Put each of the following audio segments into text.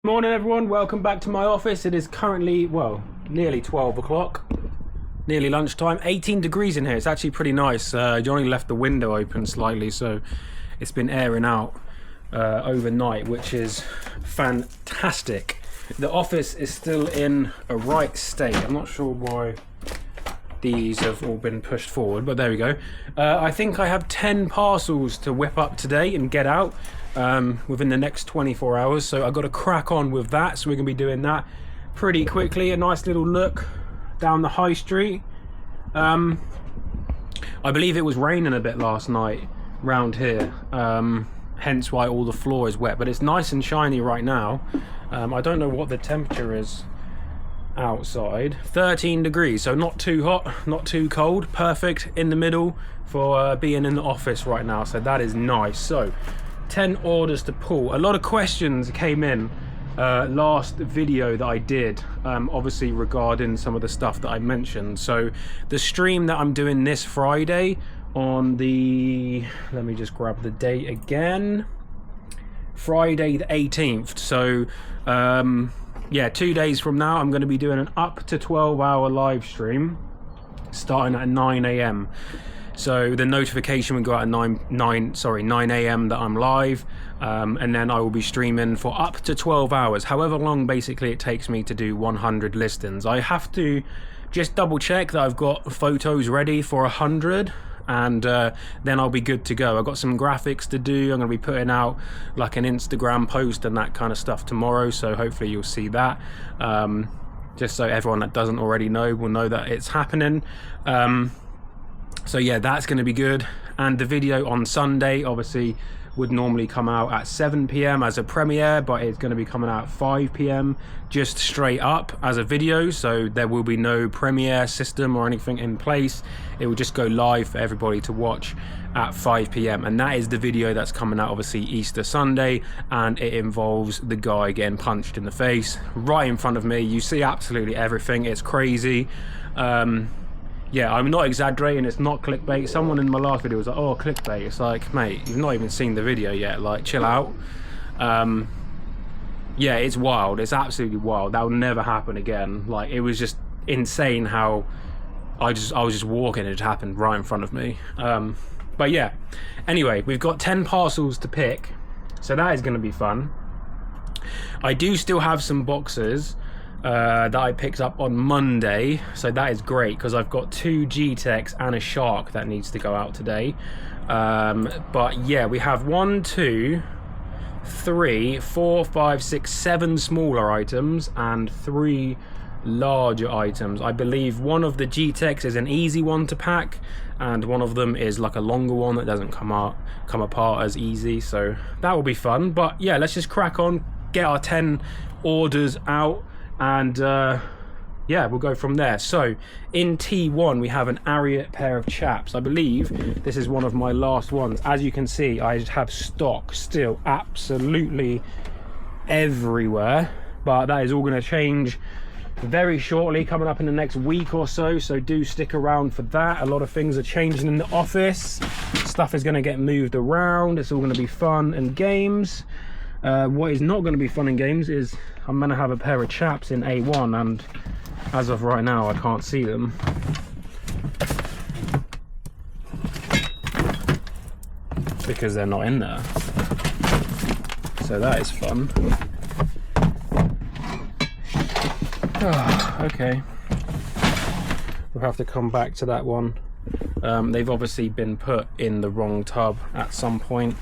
Morning everyone, welcome back to my office. It is currently, well, nearly 12 o'clock, nearly lunchtime. 18 degrees in here. It's actually pretty nice. Johnny left the window open slightly, so it's been airing out overnight, which is fantastic. The office is still in a right state. I'm not sure why these have all been pushed forward, but there we go. I think I have 10 parcels to whip up today and get out within the next 24 hours, so I've got to crack on with that. So we're going to be doing that pretty quickly. A nice little look down the high street. I believe it was raining a bit last night round here, hence why all the floor is wet, but it's nice and shiny right now. I don't know what the temperature is outside. 13 degrees, so not too hot, not too cold, perfect in the middle for being in the office right now, so that is nice. So 10 orders to pull. A lot of questions came in last video that I did, obviously regarding some of the stuff that I mentioned. So the stream that I'm doing this Friday on the, let me just grab the date again, Friday the 18th. So yeah, 2 days from now I'm going to be doing an up to 12-hour live stream starting at 9 a.m. So the notification will go out at 9 a.m. that I'm live, and then I will be streaming for up to 12 hours, however long basically it takes me to do 100 listings. I have to just double check that I've got photos ready for 100, and then I'll be good to go. I've got some graphics to do. I'm going to be putting out like an Instagram post and that kind of stuff tomorrow, so hopefully you'll see that. Just so everyone that doesn't already know will know that it's happening. So yeah, that's going to be good. And the video on Sunday obviously would normally come out at 7 p.m. as a premiere, but it's going to be coming out at 5 p.m. just straight up as a video, so there will be no premiere system or anything in place. It will just go live for everybody to watch at 5 p.m. and that is the video that's coming out obviously Easter Sunday, and it involves the guy getting punched in the face right in front of me. You see absolutely everything. It's crazy. Yeah, I'm not exaggerating, it's not clickbait. Someone in my last video was like, oh, clickbait. It's like, mate, you've not even seen the video yet, like, chill out. Yeah, it's wild, it's absolutely wild. That will never happen again. Like, it was just insane how I was just walking, it happened right in front of me. But yeah, anyway, we've got 10 parcels to pick, so that is going to be fun. I do still have some boxes that I picked up on Monday, so that is great because I've got 2 G-Techs and a Shark that needs to go out today. But yeah, we have 1, 2, 3, 4, 5, 6, 7 smaller items and 3 larger items. I believe one of the G-Techs is an easy one to pack, and one of them is like a longer one that doesn't come apart as easy, so that will be fun. But yeah, let's just crack on, get our 10 orders out, and yeah, we'll go from there. So in T1 we have an Ariat pair of chaps. I believe this is one of my last ones. As you can see, I have stock still absolutely everywhere, but that is all going to change very shortly, coming up in the next week or so, so do stick around for that. A lot of things are changing in the office, stuff is going to get moved around, it's all going to be fun and games. What is not going to be fun and games is I'm going to have a pair of chaps in A1, and as of right now I can't see them. Because they're not in there. So that is fun. Oh, okay. We'll have to come back to that one. They've obviously been put in the wrong tub at some point.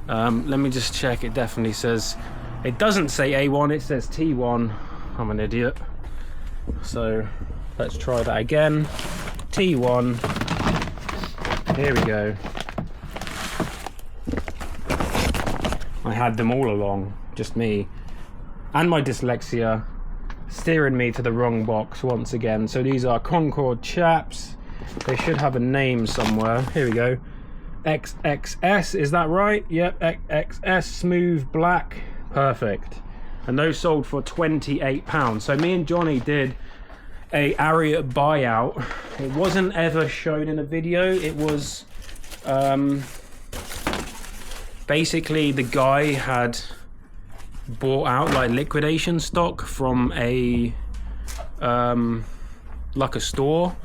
Let me just check. It definitely says, it doesn't say A1, it says T1. I'm an idiot. So let's try that again. T1. Here we go. I had them all along, just me and my dyslexia steering me to the wrong box once again. So these are Concord chaps. They should have a name somewhere. Here we go. XXS, is that right? Yep, XXS, smooth black, perfect. And those sold for £28. So me and Johnny did a Ariat buyout. It wasn't ever shown in a video. It was basically the guy had bought out like liquidation stock from a like a store,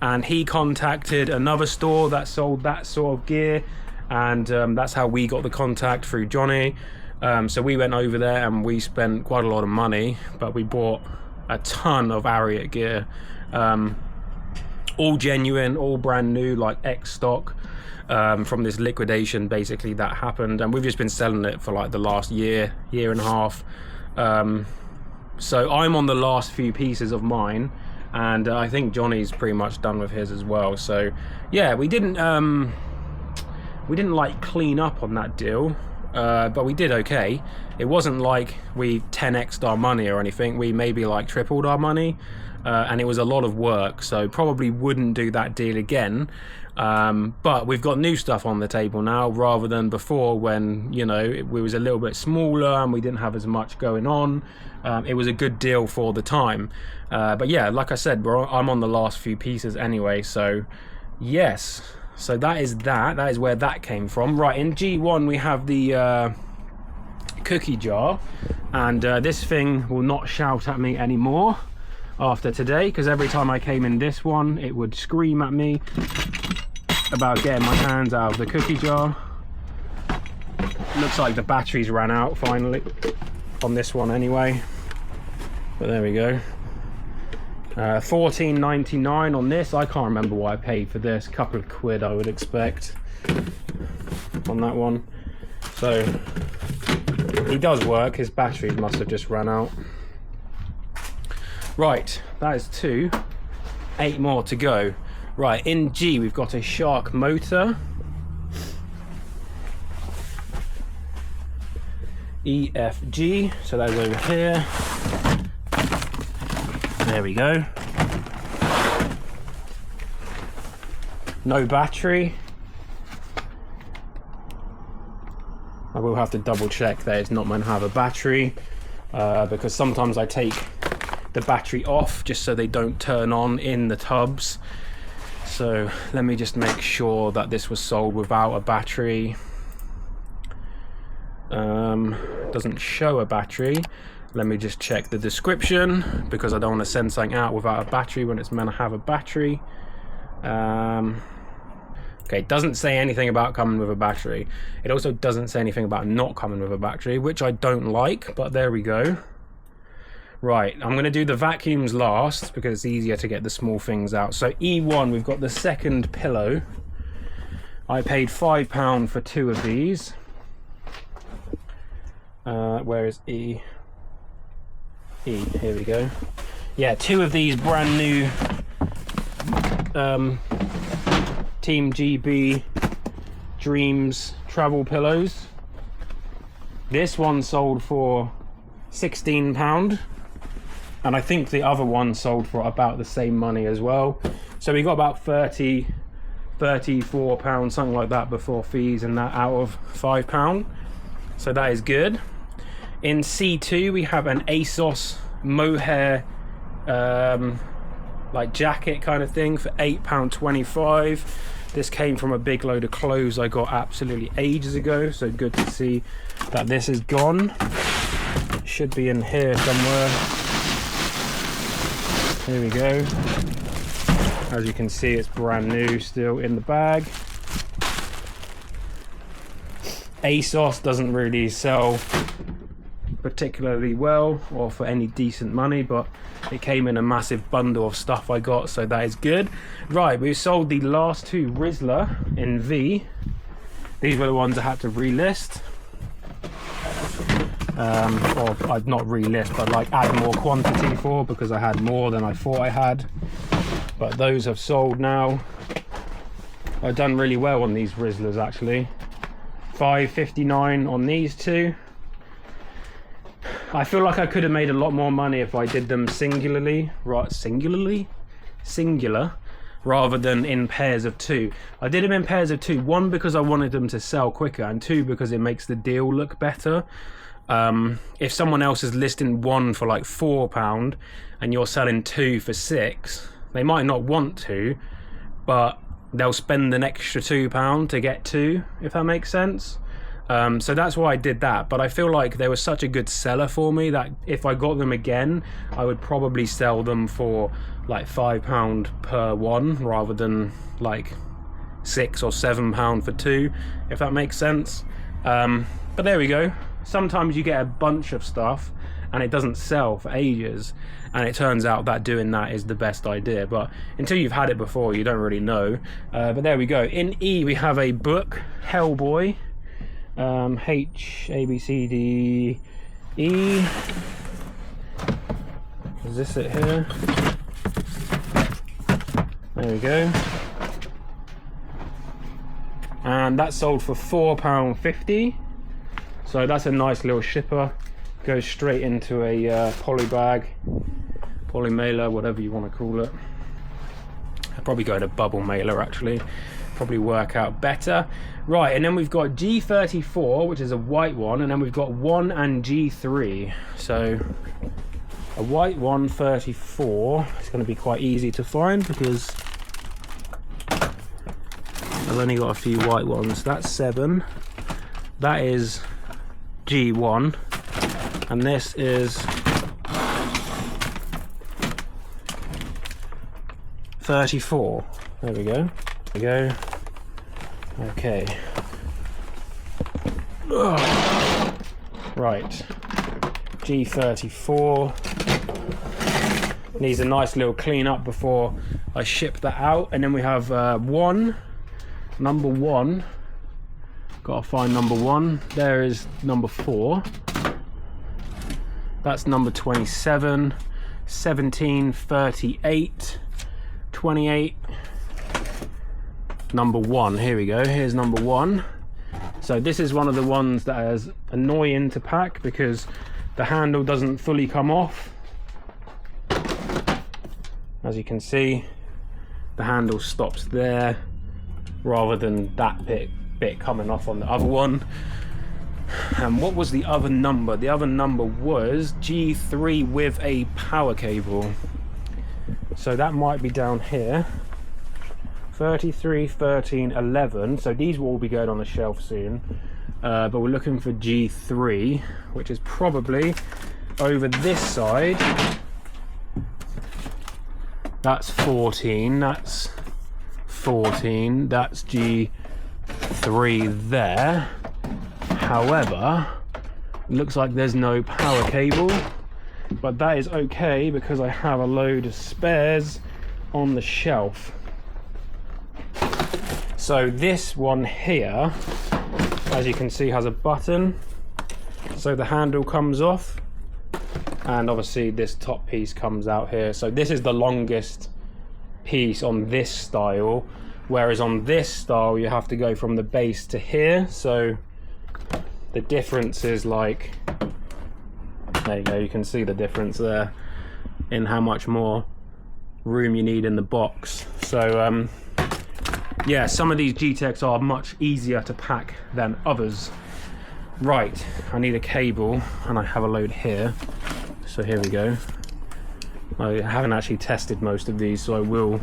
and he contacted another store that sold that sort of gear, and that's how we got the contact through Johnny. So we went over there and we spent quite a lot of money, but we bought a ton of Ariat gear, all genuine, all brand new, like X stock, from this liquidation basically that happened, and we've just been selling it for like the last year and a half. So I'm on the last few pieces of mine, and I think Johnny's pretty much done with his as well. So yeah, we didn't like clean up on that deal, but we did okay. It wasn't like we 10x'd our money or anything. We maybe like tripled our money, and it was a lot of work, so probably wouldn't do that deal again. But we've got new stuff on the table now, rather than before when, you know, we was a little bit smaller and we didn't have as much going on. It was a good deal for the time. But yeah, like I said, I'm on the last few pieces anyway, so yes. So that is where that came from. Right, in G1 we have the cookie jar, and this thing will not shout at me anymore after today, because every time I came in this one it would scream at me about getting my hands out of the cookie jar. Looks like the batteries ran out finally on this one anyway, but there we go. $14.99 on this. I can't remember what I paid for this. Couple of quid I would expect on that one. So he does work. His batteries must have just run out. Right, that is 2. 8 more to go. Right, in G we've got a Shark motor. EFG, so that's over here. There we go. No battery. I will have to double check that it's not meant to have a battery, because sometimes I take the battery off just so they don't turn on in the tubs. So let me just make sure that this was sold without a battery. Doesn't show a battery. Let me just check the description, because I don't want to send something out without a battery when it's meant to have a battery. Okay, it doesn't say anything about coming with a battery. It also doesn't say anything about not coming with a battery, which I don't like, but there we go. Right, I'm going to do the vacuums last because it's easier to get the small things out. So E1, we've got the second pillow. I paid £5 for 2 of these. Where is E? E, here we go. Yeah, 2 of these brand new Team GB Dreams travel pillows. This one sold for £16, and I think the other one sold for about the same money as well. So we got about £34, something like that, before fees and that, out of £5. So that is good. In C2 we have an ASOS mohair like jacket kind of thing for £8.25. This came from a big load of clothes I got absolutely ages ago, so good to see that this is gone. It should be in here somewhere. Here we go. As you can see, it's brand new still in the bag. ASOS doesn't really sell particularly well or for any decent money, but it came in a massive bundle of stuff I got, so that is good. Right, we sold the last 2 Rizzler in V. These were the ones I had to relist, or I'd not relist, but like add more quantity for, because I had more than I thought I had. But those have sold now. I've done really well on these Rizzlers actually. $5.59 on these 2. I feel like I could have made a lot more money if I did them singular, rather than in pairs of 2. I did them in pairs of 2, 1 because I wanted them to sell quicker, and 2 because it makes the deal look better. If someone else is listing 1 for like £4 and you're selling 2 for £6, they might not want to, but they'll spend an extra £2 to get 2, if that makes sense. So that's why I did that. But I feel like they were such a good seller for me that if I got them again, I would probably sell them for like £5 per one rather than like £6 or £7 for two, if that makes sense. But there we go. Sometimes you get a bunch of stuff and it doesn't sell for ages, and it turns out that doing that is the best idea. But until you've had it before, you don't really know. But there we go. In E we have a book, Hellboy. H, A, B, C, D, E. Is this it here? There we go. And that sold for £4.50. So that's a nice little shipper. Goes straight into a poly bag, poly mailer, whatever you want to call it. I'd probably go to bubble mailer actually. Probably work out better. Right, and then we've got G34, which is a white one, and then we've got 1 and G3. So a white one, 34. It's going to be quite easy to find because I've only got a few white ones. That's 7. That is G1, and this is 34. There we go. There we go. Okay. Ugh. Right. G34 needs a nice little clean up before I ship that out. And then we have number 1. Gotta find number 1. There is number 4. That's number 27, 17, 38, 28. Number 1, here we go. Here's number 1. So this is one of the ones that is annoying to pack because the handle doesn't fully come off. As you can see, the handle stops there rather than that bit coming off on the other one. And what was the other number? The other number was G3 with a power cable. So that might be down here. 33, 13, 11. So these will all be going on the shelf soon. But we're looking for G3, which is probably over this side. That's 14. That's 14. That's G3 there. However, it looks like there's no power cable, but that is okay because I have a load of spares on the shelf. So this one here, as you can see, has a button, so the handle comes off, and obviously this top piece comes out here. So this is the longest piece on this style, whereas on this style you have to go from the base to here. So the difference is like, there you go, you can see the difference there in how much more room you need in the box. So yeah, some of these G-Techs are much easier to pack than others. Right, I need a cable, and I have a load here. So here we go. I haven't actually tested most of these, so I will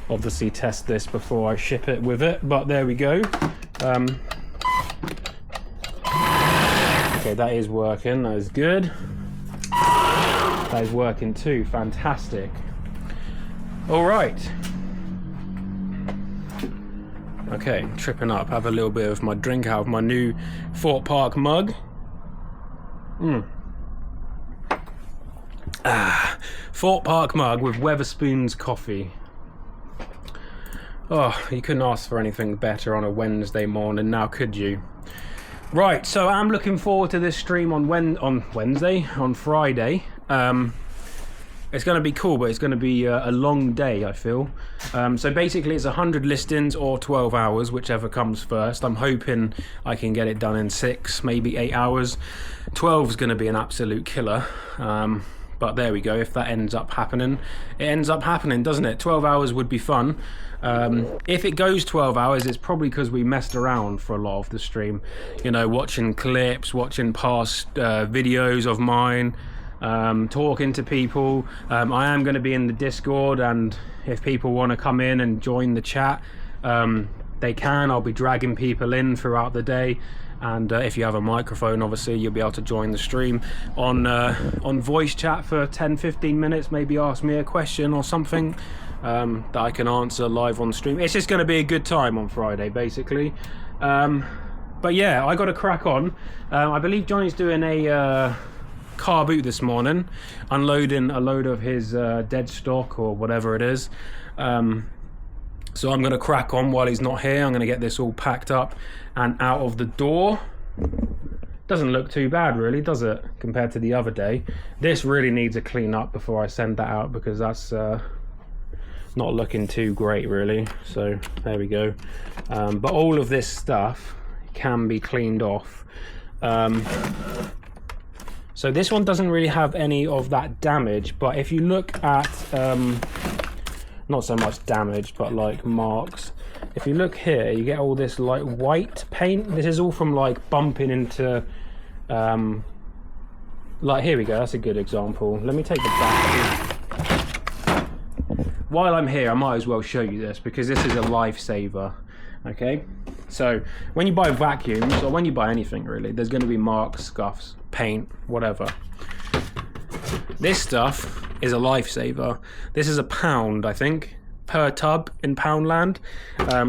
obviously test this before I ship it with it, but there we go. Okay, that is working, that is good. That is working too, fantastic. All right. Okay, tripping up, have a little bit of my drink out of my new Fort Park mug. Fort Park mug with Weatherspoons coffee. Oh, you couldn't ask for anything better on a Wednesday morning, now could you? Right, so I'm looking forward to this stream on Friday. It's going to be cool, but it's going to be a long day, I feel. So basically it's 100 listings or 12 hours, whichever comes first. I'm hoping I can get it done in 6, maybe 8 hours. 12 is going to be an absolute killer. But there we go, if that ends up happening. It ends up happening, doesn't it? 12 hours would be fun. If it goes 12 hours, it's probably because we messed around for a lot of the stream. You know, watching clips, watching past videos of mine, talking to people. I am going to be in the Discord, and if people want to come in and join the chat, they can. I'll be dragging people in throughout the day. And if you have a microphone, obviously you'll be able to join the stream on voice chat for 10-15 minutes, maybe ask me a question or something that I can answer live on stream. It's just going to be a good time on Friday, basically. But yeah, I got to crack on. I believe Johnny's doing a car boot this morning, unloading a load of his dead stock or whatever it is. So I'm going to crack on while he's not here. I'm going to get this all packed up and out of the door. Doesn't look too bad really, does it, compared to the other day? This really needs a clean up before I send that out, because that's not looking too great really. So there we go. But all of this stuff can be cleaned off. So this one doesn't really have any of that damage, but if you look at not so much damage, but like marks, if you look here, you get all this like white paint. This is all from like bumping into like, here we go, that's a good example. Let me take the back. While I'm here, I might as well show you this, because this is a lifesaver. Okay, so when you buy vacuums, or when you buy anything really, there's going to be marks, scuffs, paint, whatever. This stuff is a lifesaver. This is £1, I think, per tub in Poundland.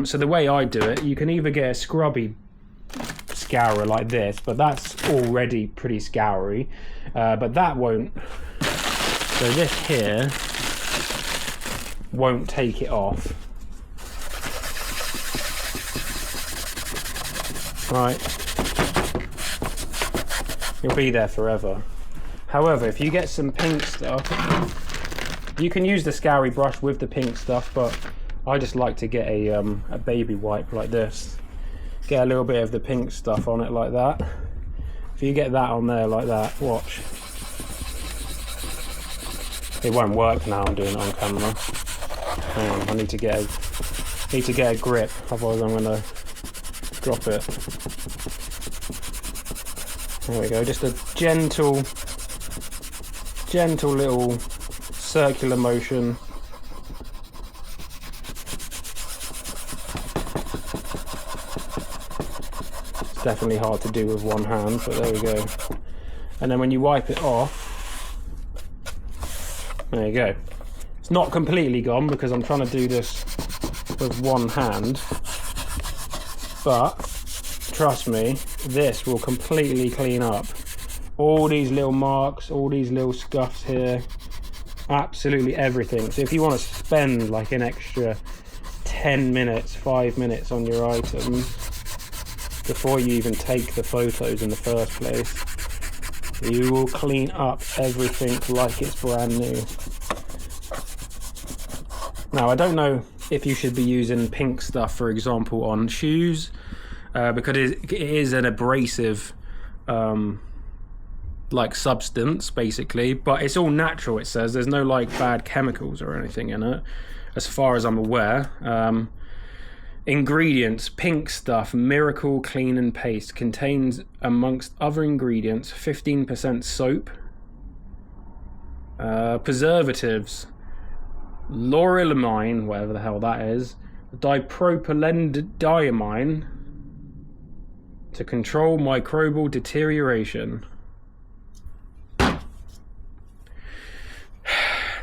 So the way I do it, you can either get a scrubby scourer like this, but that's already pretty scoury, but that won't. So this here won't take it off. Right, you'll be there forever. However, if you get some pink stuff, you can use the scoury brush with the pink stuff, but I just like to get a baby wipe like this. Get a little bit of the pink stuff on it like that. If you get that on there like that, watch. It won't work now, I'm doing it on camera. Hang on, I need to get a grip, otherwise I'm gonna drop it. There we go, just a gentle little circular motion. It's definitely hard to do with one hand, but there we go. And then when you wipe it off, there you go. It's not completely gone because I'm trying to do this with one hand, but trust me, this will completely clean up all these little marks, all these little scuffs here, absolutely everything. So if you want to spend like an extra 10 minutes, 5 minutes on your item before you even take the photos in the first place, you will clean up everything like it's brand new. Now, I don't know if you should be using pink stuff, for example, on shoes, because it is an abrasive like substance basically, but it's all natural. It says there's no like bad chemicals or anything in it, as far as I'm aware. Ingredients: pink stuff, Miracle Clean and Paste, contains amongst other ingredients 15% soap, preservatives, laurylamine, whatever the hell that is, dipropylendiamine to control microbial deterioration.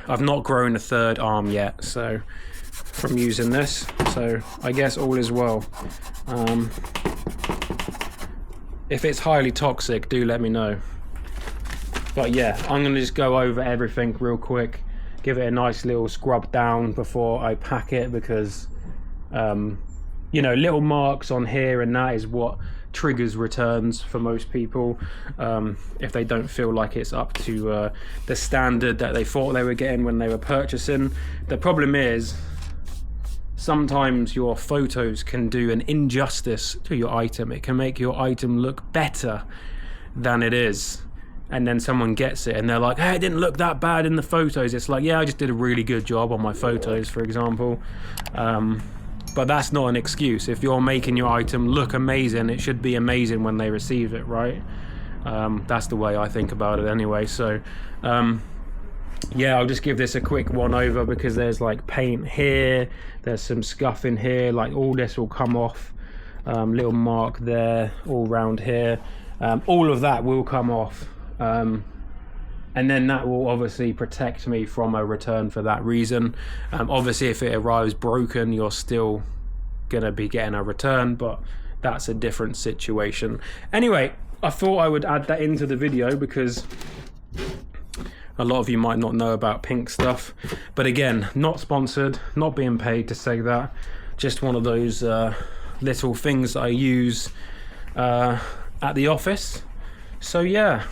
I've not grown a third arm yet, so from using this, so I guess all is well. If it's highly toxic, do let me know. But yeah, I'm gonna just go over everything real quick, give it a nice little scrub down before I pack it, because you know, little marks on here and that is what triggers returns for most people, if they don't feel like it's up to the standard that they thought they were getting when they were purchasing. The problem is sometimes your photos can do an injustice to your item. It can make your item look better than it is, and then someone gets it and they're like, hey, it didn't look that bad in the photos. It's like, yeah, I just did a really good job on my photos, for example. But that's not an excuse. If you're making your item look amazing, it should be amazing when they receive it, right? That's the way I think about it anyway. So yeah, I'll just give this a quick one over, because there's like paint here, there's some scuff in here, like all this will come off little mark there, all round here. All of that will come off, and then that will obviously protect me from a return for that reason. Obviously if it arrives broken, you're still gonna be getting a return, but that's a different situation. Anyway, I thought I would add that into the video because a lot of you might not know about pink stuff, but again, not sponsored, not being paid to say that, just one of those little things that I use at the office. So yeah,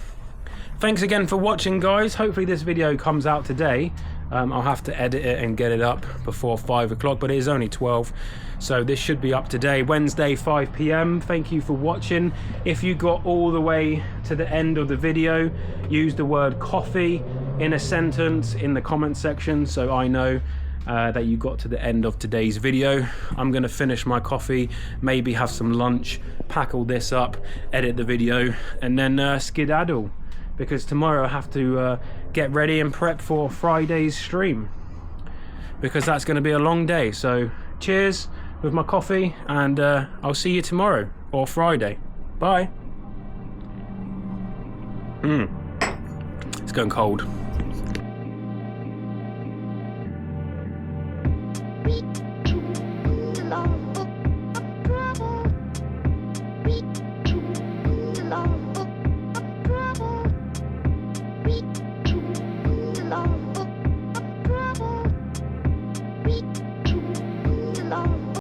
thanks again for watching, guys. Hopefully this video comes out today. I'll have to edit it and get it up before 5 o'clock, but it is only 12, so this should be up today, Wednesday 5 p.m. Thank you for watching. If you got all the way to the end of the video, use the word coffee in a sentence in the comment section so I know that you got to the end of today's video. I'm gonna finish my coffee, maybe have some lunch, pack all this up, edit the video, and then skedaddle, because tomorrow I have to get ready and prep for Friday's stream, because that's going to be a long day. So cheers with my coffee, and I'll see you tomorrow or Friday. Bye. It's going cold. Beep.